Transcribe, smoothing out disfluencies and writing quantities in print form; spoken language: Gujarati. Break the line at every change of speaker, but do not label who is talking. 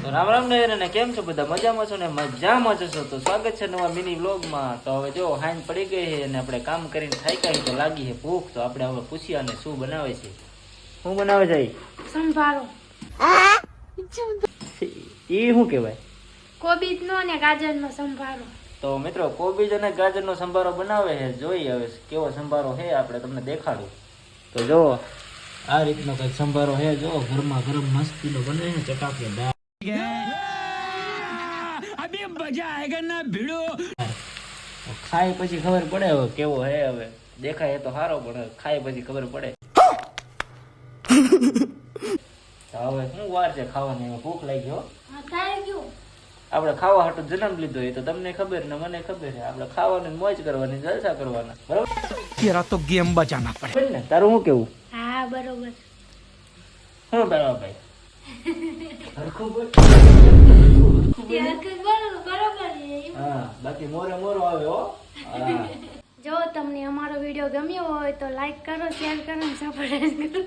તો રામ રામ ને કેમ છો બધા મજામાં છો ને મજામાં છો તો સ્વાગત છે નવા મિની વ્લોગમાં। તો હવે જો હાઈન પડી ગઈ છે અને આપણે કામ કરીને થાક્યા તો લાગી છે ભૂખ। તો આપણે હવે પૂછ્યા અને શું બનાવે છે, શું બનાવે છે?
સંભારો
ઈ શું કહેવાય?
કોબીજનો ને ગાજરનો સંભારો।
તો મિત્રો કોબીજ અને ગાજરનો સંભારો બનાવે છે। જોઈ હવે કેવો સંભારો છે આપણે તમને દેખાડું। તો જો આ રીતનો કઈક સંભારો છે, જો ગરમા ગરમ મસ્તીનો બને છે ચટાકેદાર। અભી મજા આયેગા ના ભીડો। ખાઈ પછી ખબર પડે હવે કેવો હે। હવે દેખાય તો સારો પણ ખાઈ પછી ખબર પડે। હવે શું વાર છે ખાવાની, ભૂખ લાગી ગયો। આપણે ખાવા હાટુ જન્મ લીધો એ તો તમને ખબર ને મને ખબર છે। આપણે ખાવાની મોજ કરવાની, જલસા કરવાના, બરાબર?
तेरा तो गेम बजाना पड़े
ને તારું શું કેવું?
હા બરોબર।
શું બરાબર ભાઈ? હરખું બોલ। હા બાકી મોરે મોરો આવે હો। હા
જો તમને અમારો વિડીયો ગમ્યો હોય તો લાઈક કરો, શેર કરો અને સબસ્ક્રાઇબ કરો।